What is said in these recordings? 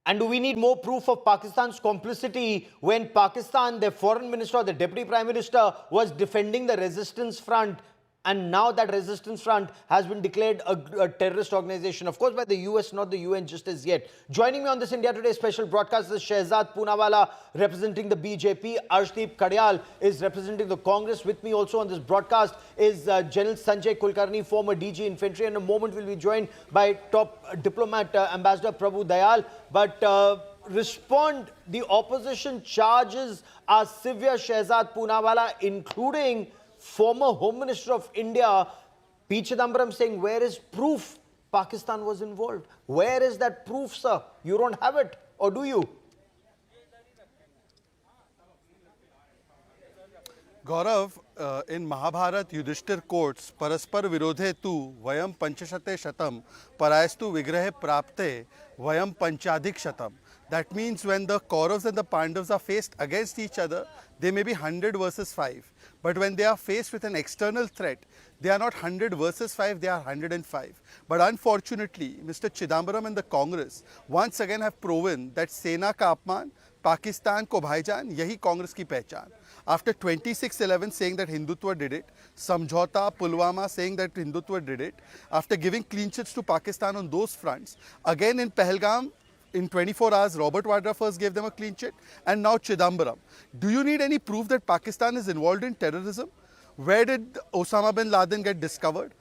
And do we need more proof of Pakistan's complicity when Pakistan, their foreign minister or the deputy prime minister, was defending the resistance front, and now that resistance front has been declared a terrorist organization, of course by the US, not the UN just as yet. Joining me on this India Today special broadcast is Shehzad Poonawalla representing the BJP. Arshdeep Kadyal is representing the Congress. With me also on this broadcast is General Sanjay Kulkarni, former DG Infantry. In a moment we'll be joined by top diplomat Ambassador Prabhu Dayal. But respond, the opposition charges are severe, Shehzad Poonawalla, including former Home Minister of India, Chidambaram, saying, where is proof Pakistan was involved? Where is that proof, sir? You don't have it, or do you? Gaurav, in Mahabharat Yudhishthir quotes, Paraspar virodhe tu vayam panchashate shatam parayastu vigrahe prapte vayam panchadik shatam. That means when the Kauravas and the Pandavas are faced against each other, they may be 100 versus 5. But when they are faced with an external threat, they are not 100 versus 5, they are 105. But unfortunately, Mr. Chidambaram and the Congress once again have proven that Sena ka aapman, Pakistan ko bhaijaan, yahi Congress ki pehchaan. After 26/11 saying that Hindutva did it, Samjhauta, Pulwama saying that Hindutva did it, after giving clean chits to Pakistan on those fronts, again in Pahalgam, in 24 hours, Robert Vadra first gave them a clean chit, and now Chidambaram. Do you need any proof that Pakistan is involved in terrorism? Where did Osama bin Laden get discovered?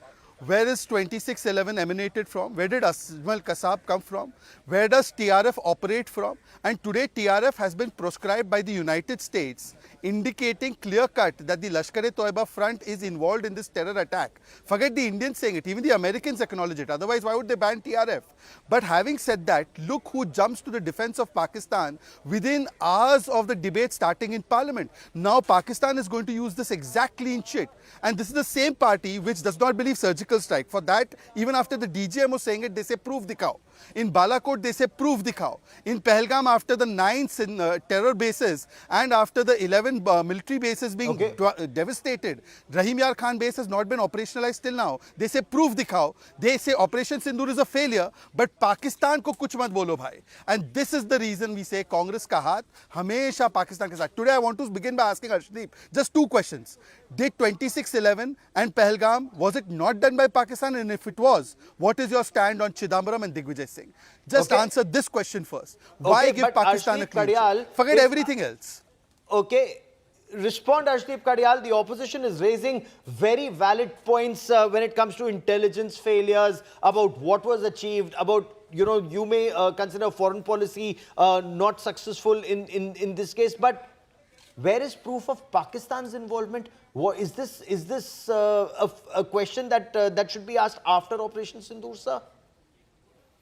Where is 26/11 emanated from? Where did Asmal Kasab come from? Where does TRF operate from? And today TRF has been proscribed by the United States, indicating clear-cut that the Lashkar-e-Toiba front is involved in this terror attack. Forget the Indians saying it, even the Americans acknowledge it. Otherwise, why would they ban TRF? But having said that, look who jumps to the defense of Pakistan within hours of the debate starting in Parliament. Now Pakistan is going to use this exact clean chit. And this is the same party which does not believe surgical strike. For that, even after the DGM was saying it, they say proof dikhao. In Balakot, they say proof dikhao. In Pahalgam, after the 9 terror bases and after the 11 military bases being devastated, Rahim Yar Khan base has not been operationalized till now. They say proof dikhao. They say Operation Sindoor is a failure, but Pakistan ko kuch mat bolo bhai. And this is the reason we say Congress ka haath hamesha Pakistan ke saath. Today I want to begin by asking Arshdeep just 2 questions. Did 26/11 and Pahalgam, was it not done by Pakistan? And if it was, what is your stand on Chidambaram and Digvijay Singh? Just answer this question first. Why give Pakistan a clean chit? Forget everything else. Okay. Respond, Arshdeep Kadyal. The opposition is raising very valid points when it comes to intelligence failures, about what was achieved, about, you may consider foreign policy not successful in this case. But where is proof of Pakistan's involvement? Is this a question that should be asked after Operation Sindoor, sir?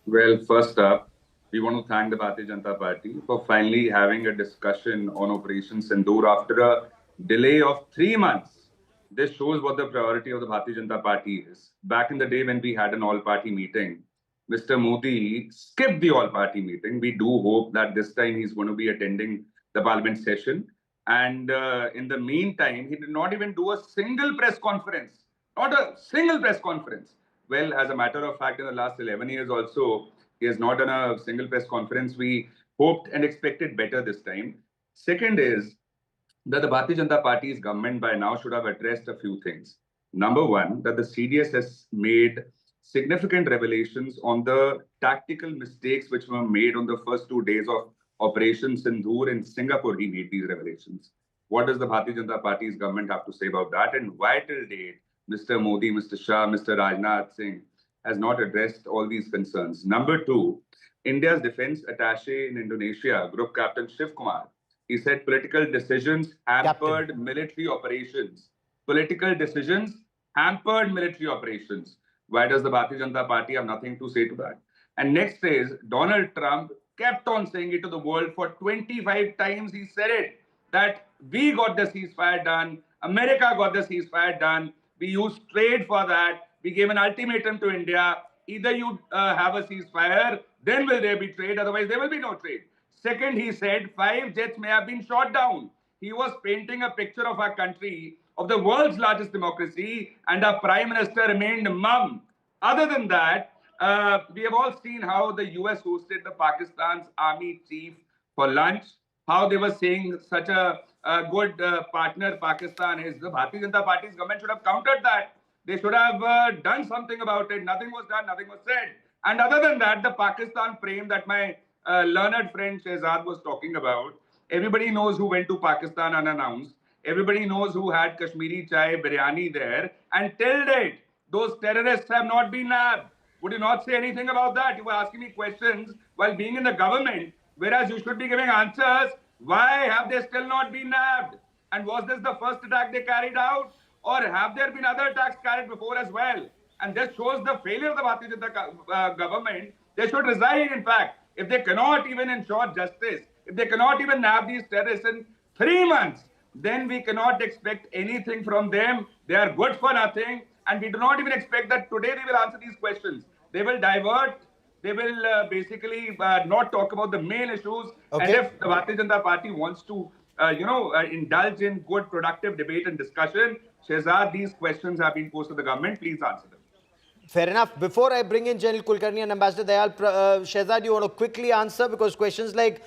Well, first up, we want to thank the Bharatiya Janata Party for finally having a discussion on Operation Sindoor after a delay of 3 months. This shows what the priority of the Bharatiya Janata Party is. Back in the day when we had an all-party meeting, Mr. Modi skipped the all-party meeting. We do hope that this time he's going to be attending the parliament session. And in the meantime, he did not even do a single press conference. Not a single press conference. Well, as a matter of fact, in the last 11 years also, he has not done a single press conference. We hoped and expected better this time. Second is that the Bharatiya Janata Party's government by now should have addressed a few things. Number one, that the CDS has made significant revelations on the tactical mistakes which were made on the first 2 days of Operation Sindoor in Singapore. He made these revelations. What does the Bharatiya Janata Party's government have to say about that? And why till date Mr. Modi, Mr. Shah, Mr. Rajnath Singh has not addressed all these concerns? Number two, India's defense attaché in Indonesia, Group Captain Shiv Kumar, he said political decisions hampered military operations. Political decisions hampered military operations. Why does the Bharatiya Janata Party have nothing to say to that? And next is, Donald Trump kept on saying it to the world for 25 times. He said it, that we got the ceasefire done, America got the ceasefire done, we used trade for that, we gave an ultimatum to India, either you have a ceasefire, then will there be trade, otherwise there will be no trade. Second, he said 5 jets may have been shot down. He was painting a picture of our country, of the world's largest democracy, and our prime minister remained mum. Other than that, We have all seen how the US hosted the Pakistan's army chief for lunch, how they were saying such a good partner Pakistan is. The Bharatiya Janata Party's government should have countered that. They should have done something about it. Nothing was done, nothing was said. And other than that, the Pakistan frame that my learned friend Shehzad was talking about, everybody knows who went to Pakistan unannounced. Everybody knows who had Kashmiri chai biryani there. And till date, those terrorists have not been nabbed. Would you not say anything about that? You were asking me questions while being in the government, whereas you should be giving answers. Why have they still not been nabbed? And was this the first attack they carried out? Or have there been other attacks carried before as well? And this shows the failure of the Bharatiya Janata government. They should resign, in fact, if they cannot even ensure justice, if they cannot even nab these terrorists in 3 months, then we cannot expect anything from them. They are good for nothing. And we do not even expect that today they will answer these questions. They will divert. They will basically not talk about the main issues. Okay. And if the Bharatiya Janata Party wants to, indulge in good, productive debate and discussion, Shehzad, these questions have been posed to the government. Please answer them. Fair enough. Before I bring in General Kulkarni and Ambassador Dayal, Shehzad, you want to quickly answer because questions like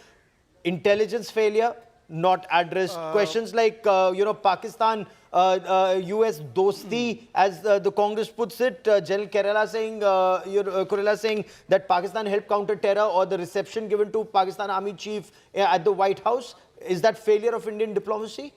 intelligence failure not addressed. Questions like Pakistan, US dosti, as the Congress puts it. General Kurela saying that Pakistan helped counter terror, or the reception given to Pakistan Army Chief at the White House. Is that failure of Indian diplomacy?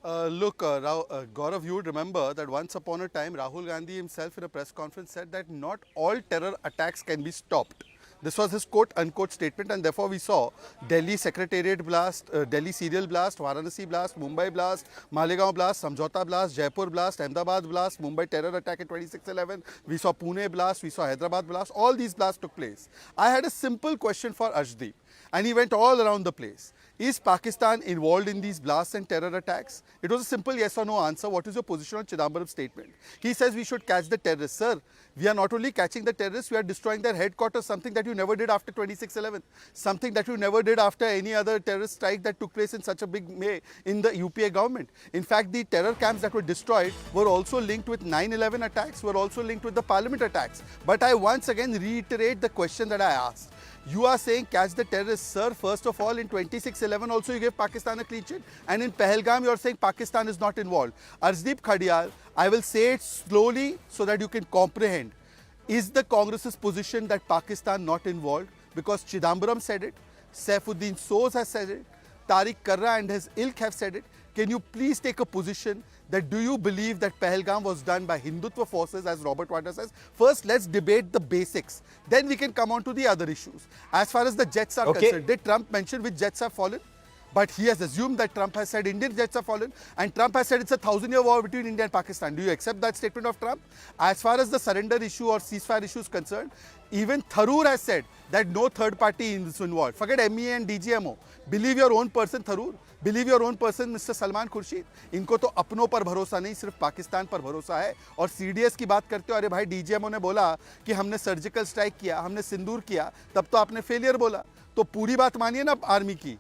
Look, Gaurav, you would remember that once upon a time, Rahul Gandhi himself in a press conference said that not all terror attacks can be stopped. This was his quote-unquote statement, and therefore we saw Delhi Secretariat blast, Delhi serial blast, Varanasi blast, Mumbai blast, Malegaon blast, Samjhauta blast, Jaipur blast, Ahmedabad blast, Mumbai terror attack in 26/11. We saw Pune blast, we saw Hyderabad blast. All these blasts took place. I had a simple question for Ashdeep, and he went all around the place. Is Pakistan involved in these blasts and terror attacks? It was a simple yes or no answer. What is your position on Chidambaram's statement? He says we should catch the terrorists. Sir, we are not only catching the terrorists, we are destroying their headquarters, something that you never did after 26/11, something that you never did after any other terrorist strike that took place in such a big way in the UPA government. In fact, the terror camps that were destroyed were also linked with 9/11 attacks, were also linked with the parliament attacks. But I once again reiterate the question that I asked. You are saying catch the terrorists, sir. First of all, in 26/11 also you gave Pakistan a clean sheet, and in Pahalgam you are saying Pakistan is not involved. Arshdeep Khadiyal, I will say it slowly so that you can comprehend. Is the Congress's position that Pakistan not involved? Because Chidambaram said it, Saifuddin Soz has said it, Tariq Karra and his ilk have said it. Can you please take a position that do you believe that Pahalgam was done by Hindutva forces, as Robert Wada says? First, let's debate the basics. Then we can come on to the other issues. As far as the jets are concerned, did Trump mention which jets have fallen? But he has assumed that Trump has said Indian jets have fallen, and Trump has said it's a 1,000-year war between India and Pakistan. Do you accept that statement of Trump? As far as the surrender issue or ceasefire issue is concerned, even Tharoor has said that no third party is involved. Forget MEA and DGMO. Believe your own person, Tharoor. Believe your own person, Mr. Salman Khurshid. इनको तो अपनों पर भरोसा नहीं, सिर्फ पाकिस्तान पर भरोसा है. और CDS की बात करते हो, अरे भाई DGMO ने बोला कि हमने सर्जिकल स्ट्राइक किया, हमने सिंदूर किया, तब तो आपने फेलियर बोला. तो पूरी बात मानिए ना आर्मी की.